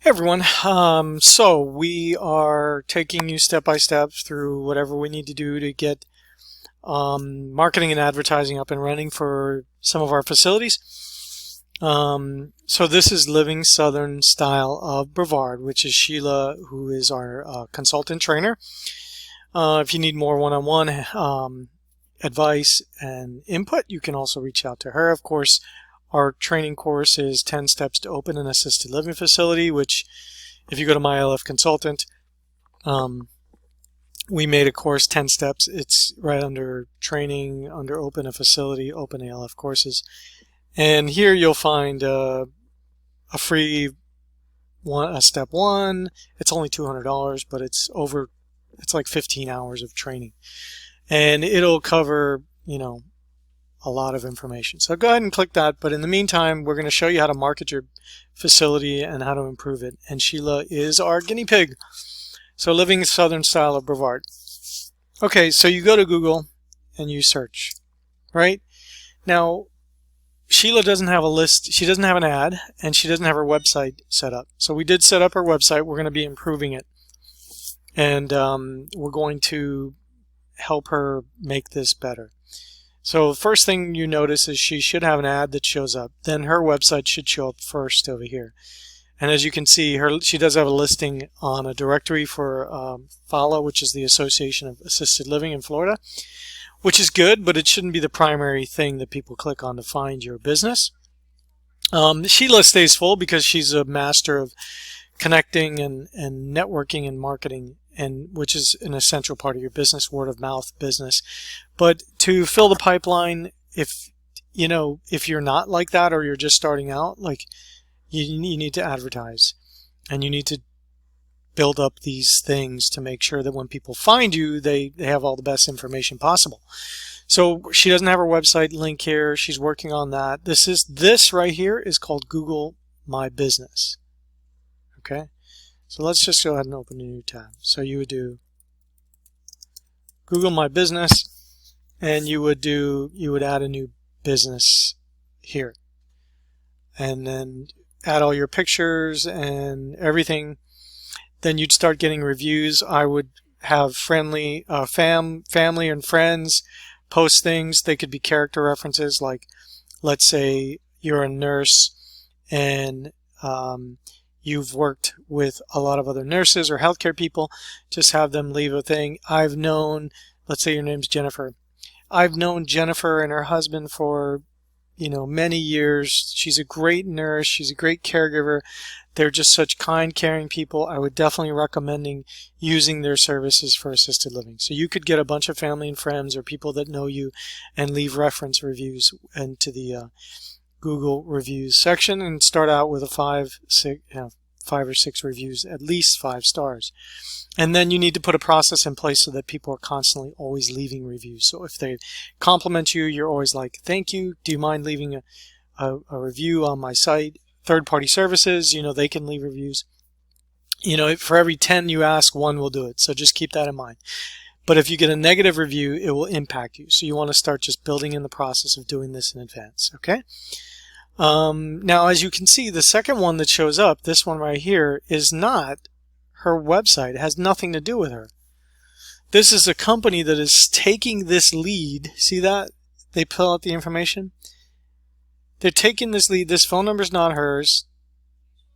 Hey everyone, so we are taking you step by step through whatever we need to do to get marketing and advertising up and running for some of our facilities. So this is Living Southern Style of Brevard, which is Sheila, who is our consultant trainer. If you need more one-on-one advice and input, you can also reach out to her. Of course, our training course is 10 Steps to Open an Assisted Living Facility, which if you go to my ALF Consultant, we made a course, 10 Steps. It's right under Training, under Open a Facility, Open ALF Courses. And here you'll find a free one, a Step 1. It's only $200, but it's like 15 hours of training. And it'll cover, a lot of information. So go ahead and click that. But in the meantime, we're going to show you how to market your facility and how to improve it. And Sheila is our guinea pig. So Living Southern Style of Brevard. Okay, so you go to Google and you search, right? Now, Sheila doesn't have a list. She doesn't have an ad, and she doesn't have her website set up. So we did set up her website. We're going to be improving it. And we're going to help her make this better. So first thing you notice is she should have an ad that shows up. Then her website should show up first over here. And as you can see, she does have a listing on a directory for FALA, which is the Association of Assisted Living in Florida, which is good, but it shouldn't be the primary thing that people click on to find your business. Sheila stays full because she's a master of connecting and networking and marketing, and which is an essential part of your business, word of mouth business. But to fill the pipeline, if you're not like that, or you're just starting out, like you need to advertise, and you need to build up these things to make sure that when people find you, they have all the best information possible. So she doesn't have her website link here. She's working on that. This right here is called Google My Business. Okay. So let's just go ahead and open a new tab. So you would do Google My Business, and you would add a new business here, and then add all your pictures and everything. Then you'd start getting reviews. I would have friendly family and friends post things. They could be character references, like let's say you're a nurse and you've worked with a lot of other nurses or healthcare people. Just have them leave a thing. I've known, let's say your name's Jennifer. I've known Jennifer and her husband for, many years. She's a great nurse. She's a great caregiver. They're just such kind, caring people. I would definitely recommend using their services for assisted living. So you could get a bunch of family and friends or people that know you and leave reference reviews into the Google reviews section, and start out with a 5 or 6 reviews, at least 5 stars. And then you need to put a process in place so that people are constantly always leaving reviews. So if they compliment you, you're always like, thank you. Do you mind leaving a review on my site? Third-party services, they can leave reviews. For every 10 you ask, 1 will do it. So just keep that in mind. But if you get a negative review, it will impact you. So you want to start just building in the process of doing this in advance. Okay. Now, as you can see, the second one that shows up, this one right here, is not her website. It has nothing to do with her. This is a company that is taking this lead. See that? They pull out the information. They're taking this lead. This phone number is not hers.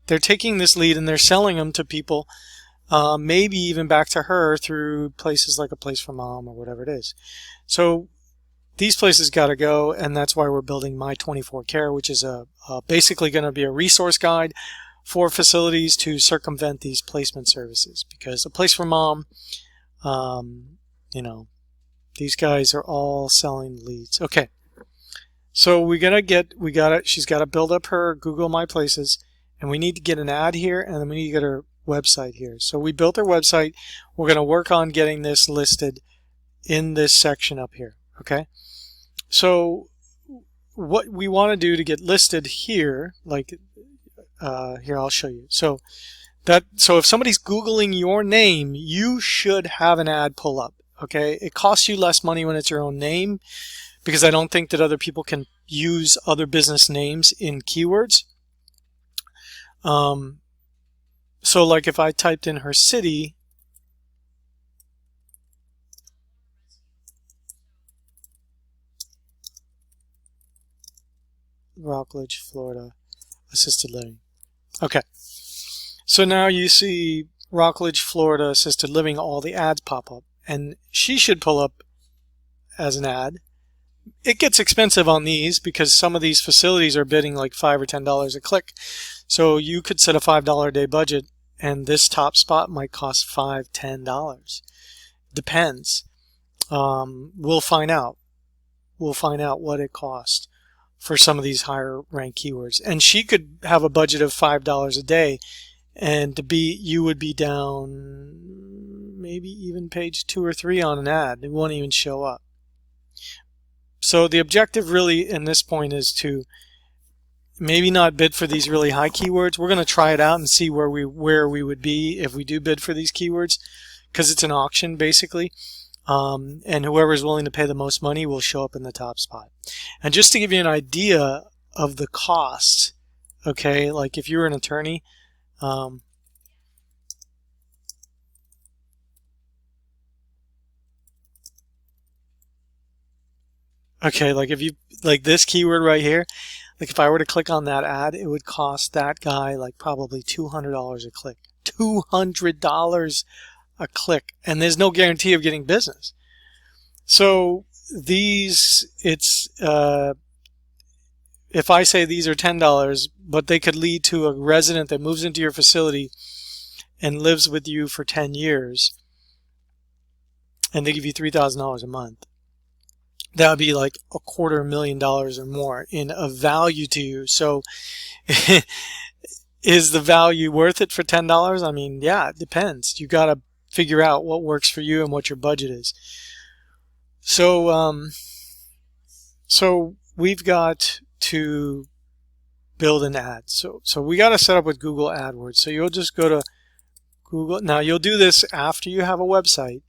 They're taking this lead and they're selling them to people, maybe even back to her through places like A Place for Mom or whatever it is. So these places got to go, and that's why we're building My 24 Care, which is basically going to be a resource guide for facilities to circumvent these placement services. Because A Place for Mom, these guys are all selling leads. Okay, so she's got to build up her Google My Places, and we need to get an ad here, and then we need to get her website here. So we built her website. We're going to work on getting this listed in this section up here. Okay. So what we want to do to get listed here, here, I'll show you. So if somebody's Googling your name, you should have an ad pull up. Okay. It costs you less money when it's your own name, because I don't think that other people can use other business names in keywords. So like if I typed in her city, Rockledge, Florida, assisted living. Okay. So now you see Rockledge, Florida, assisted living, all the ads pop up. And she should pull up as an ad. It gets expensive on these because some of these facilities are bidding like $5 or $10 a click. So you could set a $5 a day budget and this top spot might cost $5, $10. Depends. We'll find out. We'll find out what it costs for some of these higher ranked keywords. And she could have a budget of $5 a day, and you would be down maybe even page 2 or 3 on an ad. It won't even show up. So the objective really in this point is to maybe not bid for these really high keywords. We're going to try it out and see where we would be if we do bid for these keywords, because it's an auction basically. And whoever is willing to pay the most money will show up in the top spot. And just to give you an idea of the cost, okay, like if you're an attorney, okay, like if you like this keyword right here, like if I were to click on that ad, it would cost that guy like probably $200 a click. $200 a click, and there's no guarantee of getting business. So these, it's if I say these are $10, but they could lead to a resident that moves into your facility and lives with you for 10 years, and they give you $3,000 a month. That would be like $250,000 or more in a value to you. So is the value worth it for $10? I mean, yeah, it depends. You got to figure out what works for you and what your budget is. So, so we've got to build an ad. So we got to set up with Google AdWords. So you'll just go to Google. Now you'll do this after you have a website.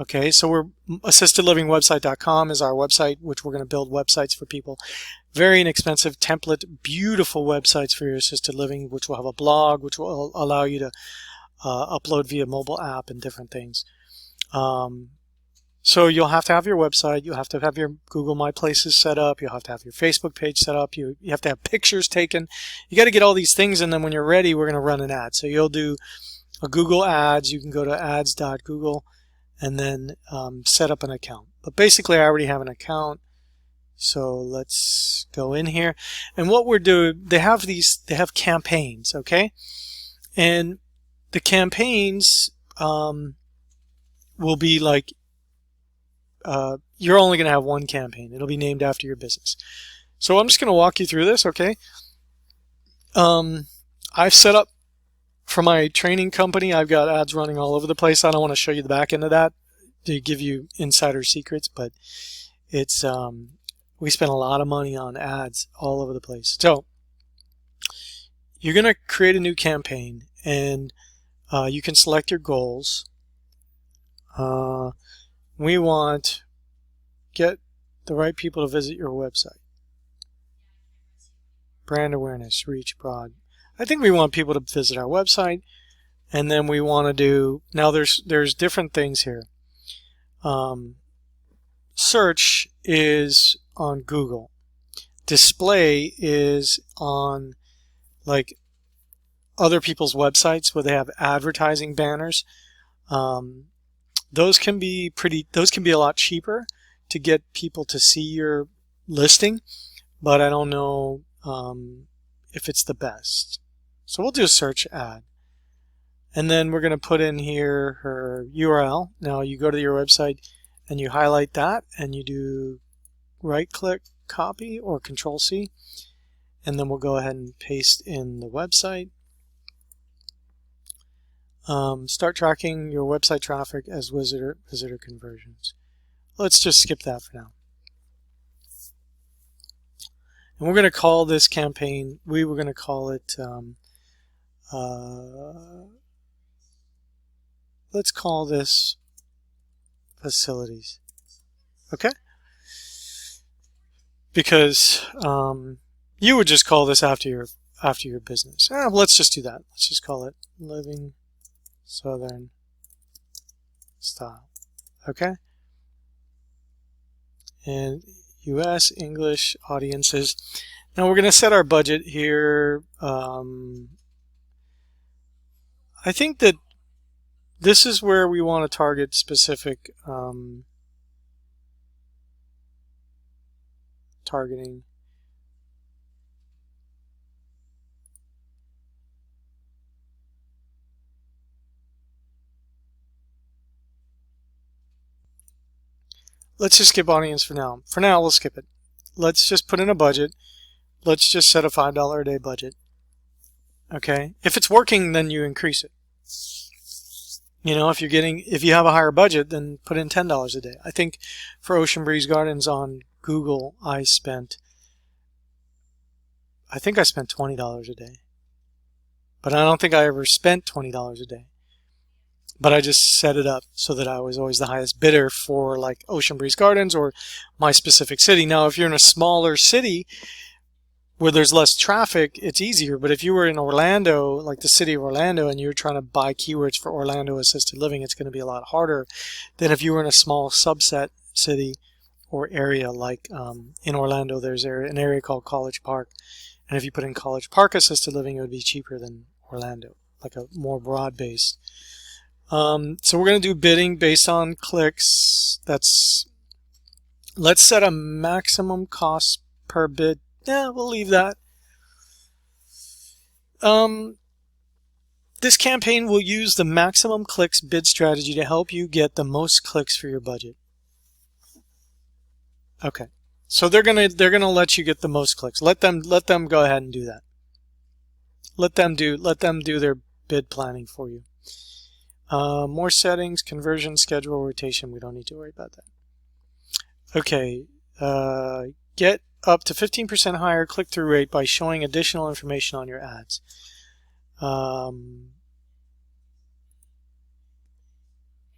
Okay, so we're assistedlivingwebsite.com is our website, which we're going to build websites for people. Very inexpensive template, beautiful websites for your assisted living, which will have a blog, which will allow you to upload via mobile app and different things. So you'll have to have your website, you'll have to have your Google My Places set up, you'll have to have your Facebook page set up, you have to have pictures taken. You got to get all these things, and then when you're ready, we're going to run an ad. So you'll do a Google Ads. You can go to ads.google and then set up an account. But basically, I already have an account. So let's go in here. And what we're doing, they have campaigns, okay? And the campaigns will be like, you're only going to have one campaign. It'll be named after your business. So I'm just going to walk you through this, okay? I've set up for my training company. I've got ads running all over the place. I don't want to show you the back end of that to give you insider secrets, but it's we spend a lot of money on ads all over the place. So you're going to create a new campaign, and you can select your goals. We want get the right people to visit your website. Brand awareness, reach broad. I think we want people to visit our website, and then we want to do, now there's different things here. Search is on Google. Display is on like other people's websites where they have advertising banners. Those can be a lot cheaper to get people to see your listing, but I don't know if it's the best. So we'll do a search ad. And then we're going to put in here her URL. Now you go to your website and you highlight that, and you do right click copy or Control C, and then we'll go ahead and paste in the website. Start tracking your website traffic as visitor conversions. Let's just skip that for now. And we're going to call this campaign, we were going to call it, let's call this facilities. Okay? Because you would just call this after your after your business. Let's just do that. Let's just call it Living Southern Style. Okay? And US English audiences. Now we're going to set our budget here. I think that this is where we want to target specific targeting. Let's just skip audience for now. For now, we'll skip it. Let's just put in a budget. Let's just set a $5 a day budget. Okay? If it's working, then you increase it. You know, if you have a higher budget, then put in $10 a day. I think for Ocean Breeze Gardens on Google, I think I spent $20 a day. But I don't think I ever spent $20 a day. But I just set it up so that I was always the highest bidder for like Ocean Breeze Gardens or my specific city. Now, if you're in a smaller city where there's less traffic, it's easier. But if you were in Orlando, like the city of Orlando, and you're trying to buy keywords for Orlando assisted living, it's going to be a lot harder than if you were in a small subset city or area. Like in Orlando, there's an area called College Park. And if you put in College Park assisted living, it would be cheaper than Orlando, like a more broad base. So we're going to do bidding based on clicks. Let's set a maximum cost per bid. Yeah, we'll leave that. This campaign will use the maximum clicks bid strategy to help you get the most clicks for your budget. Okay. So they're gonna let you get the most clicks. Let them go ahead and do that. Let them do their bid planning for you. More settings, conversion, schedule, rotation. We don't need to worry about that. Okay. Get up to 15% higher click-through rate by showing additional information on your ads.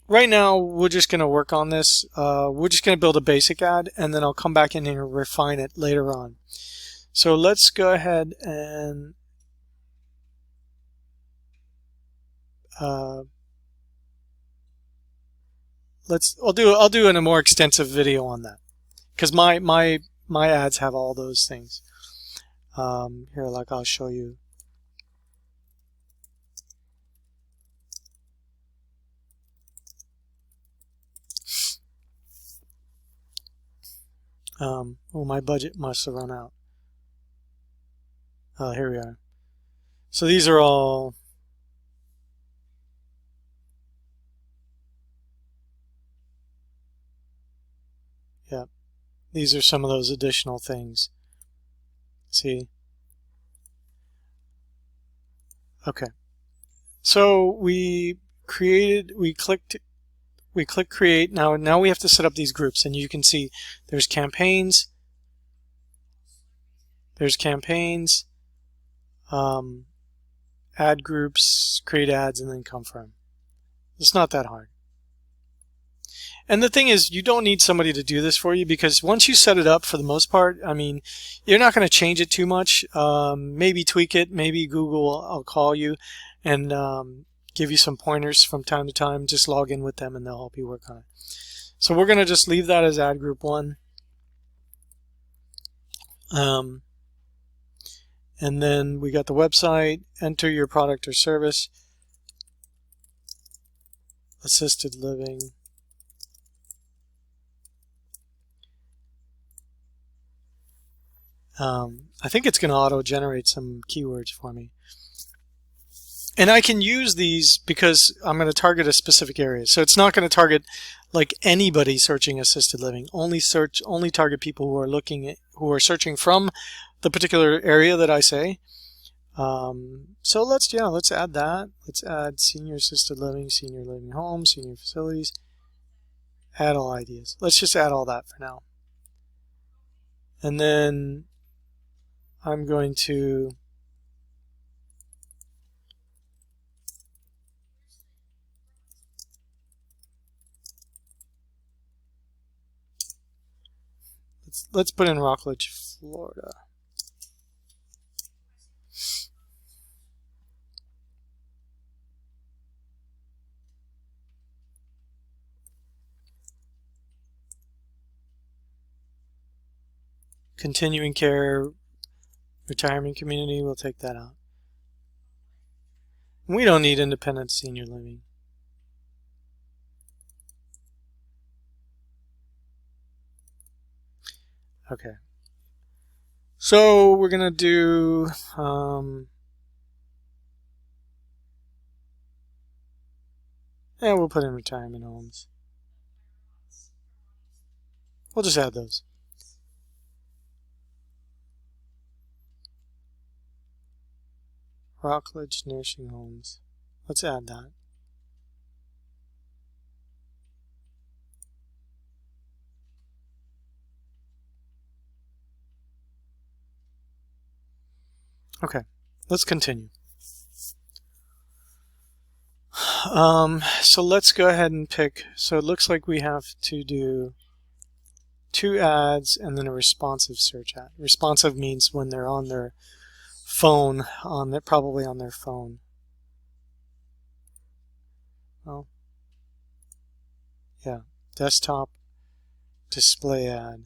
Right now, we're just going to work on this. We're just going to build a basic ad, and then I'll come back in here and refine it later on. So let's go ahead and I'll do a more extensive video on that, because my ads have all those things. Here, like I'll show you. Oh, my budget must have run out. Here we are. So these are all. Yeah, these are some of those additional things. See? Okay. So we click create. Now we have to set up these groups, and you can see there's campaigns, add groups, create ads, and then confirm. It's not that hard. And the thing is, you don't need somebody to do this for you, because once you set it up, for the most part, I mean, you're not going to change it too much. Maybe tweak it. Maybe Google will call you and give you some pointers from time to time. Just log in with them and they'll help you work on it. So we're going to just leave that as ad group 1. And then we got the website, enter your product or service, assisted living. I think it's going to auto-generate some keywords for me. And I can use these because I'm going to target a specific area. So it's not going to target like anybody searching assisted living. Only target people who are searching from the particular area that I say. So let's add that. Let's add senior assisted living, senior living home, senior facilities. Add all ideas. Let's just add all that for now. And then I'm going to let's put in Rockledge, Florida. Continuing care, retirement community, we'll take that out. We don't need independent senior living. Okay. So we're going to do we'll put in retirement homes. We'll just add those. Rockledge nursing homes. Let's add that. Okay, let's continue. So let's go ahead and pick. So it looks like we have to do 2 ads and then a responsive search ad. Responsive means when they're on their phone, probably on their phone. Well, yeah, desktop, display ad,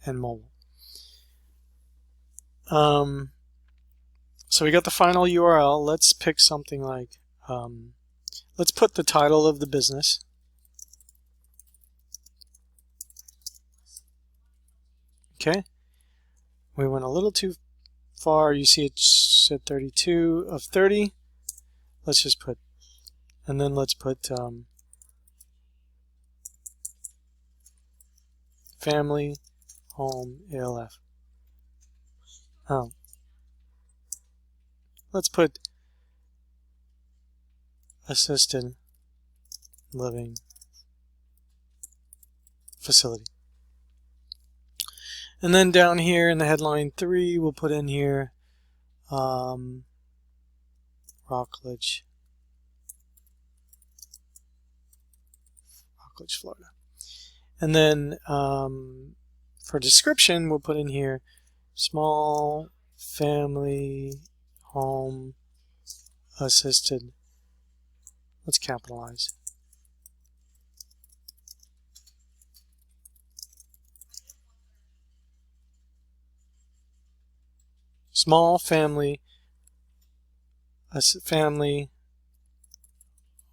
and mobile. So we got the final URL. Let's pick something like, let's put the title of the business. Okay. We went a little too far. You see it said 32 of 30. Let's just put, and then let's put family, home, ALF. Oh. Let's put assisted living facility. And then down here in the headline 3, we'll put in here Rockledge, Florida. And then for description, we'll put in here small family home assisted. Let's capitalize. Small family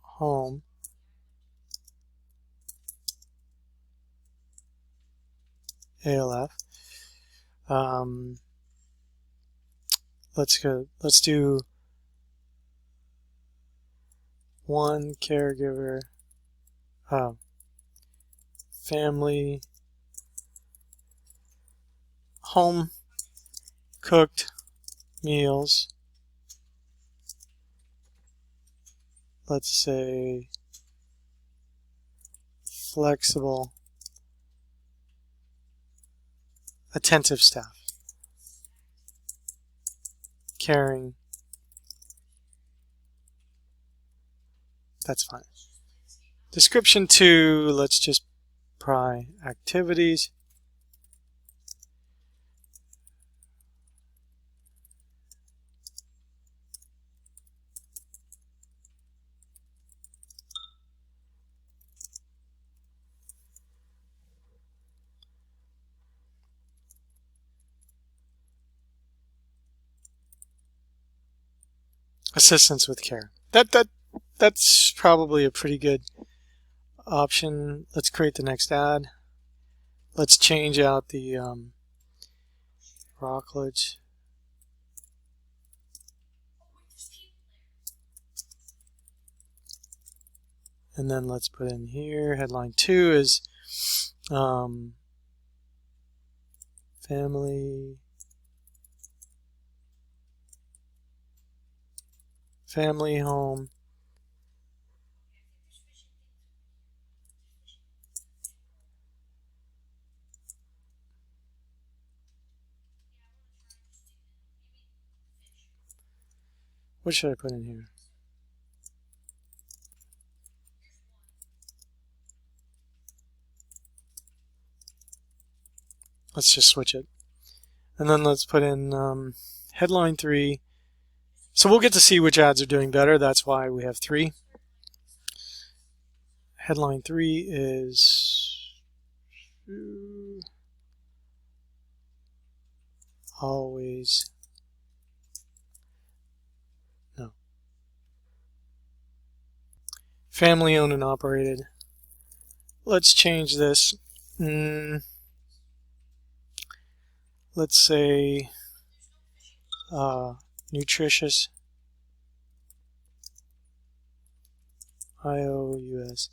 home ALF. Let's do 1 caregiver, family home cooked meals. Let's say flexible attentive staff, caring. That's fine. Description 2, let's just pry activities. Assistance with care. That's probably a pretty good option. Let's create the next ad. Let's change out the Rockledge. And then let's put in here, headline 2 is family home what should I put in here? Let's just switch it. And then let's put in headline 3. So we'll get to see which ads are doing better. That's why we have 3. Headline 3 is always, no, family owned and operated. Let's change this. Let's say nutritious, IOUS,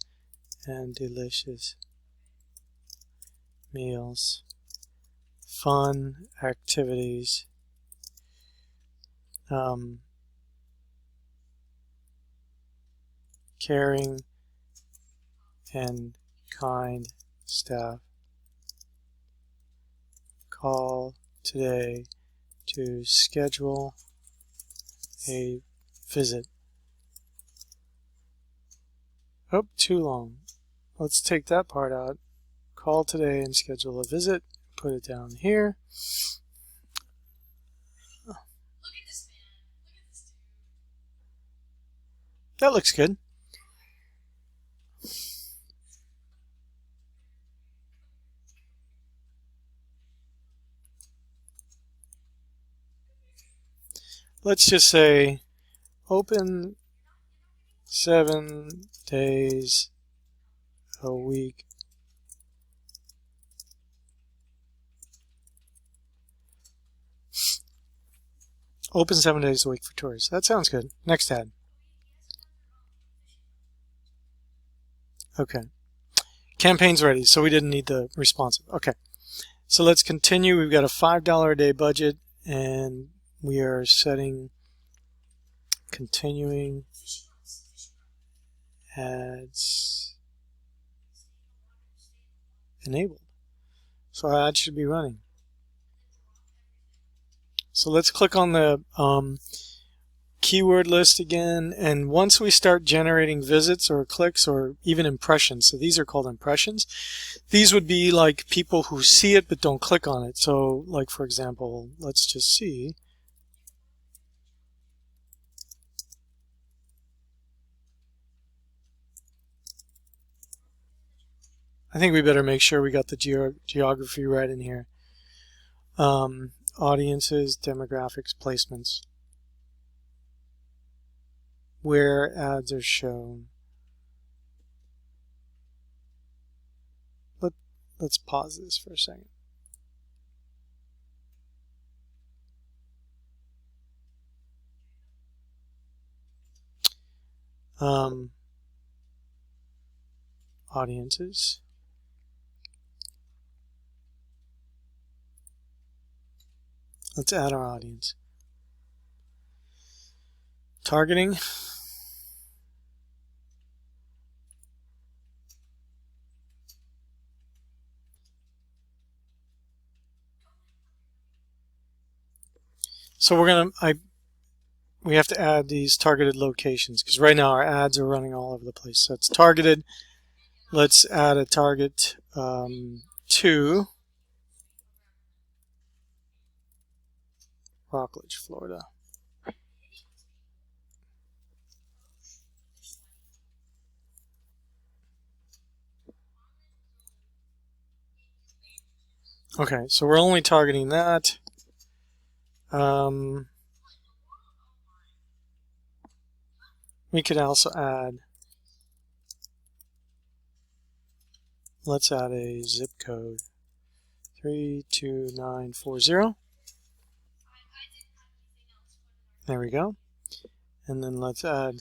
and delicious meals, fun activities, caring and kind staff. Call today to schedule a visit. Oh, too long. Let's take that part out. Call today and schedule a visit. Put it down here. Look at this man. Look at this dude. That looks good. Let's just say open 7 days a week. Open 7 days a week for tourists. That sounds good. Next ad. Okay. Campaign's ready, so we didn't need the responsive. Okay. So let's continue. We've got a $5 a day budget, and we are setting continuing ads enabled. So our ads should be running. So let's click on the keyword list again, and once we start generating visits or clicks or even impressions, so these are called impressions, these would be like people who see it but don't click on it. So like, for example, let's just see. I think we better make sure we got the geography right in here. Audiences, demographics, placements, where ads are shown. Let's pause this for a second. Audiences. Let's add our audience. Targeting. So we have to add these targeted locations because right now our ads are running all over the place. So it's targeted. Let's add a target to Rockledge, Florida. Okay, so we're only targeting that. We could also add, let's add a zip code, 32940. There we go. And then let's add,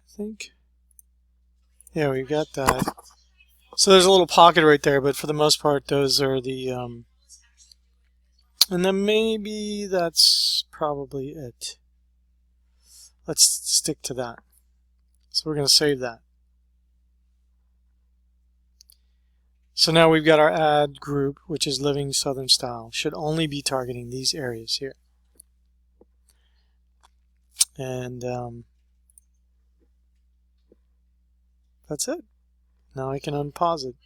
I think, yeah, we've got that. So there's a little pocket right there, but for the most part, those are the, and then maybe that's probably it. Let's stick to that. So we're going to save that. So now we've got our ad group, which is Living Southern Style. Should only be targeting these areas here. And that's it. Now I can unpause it.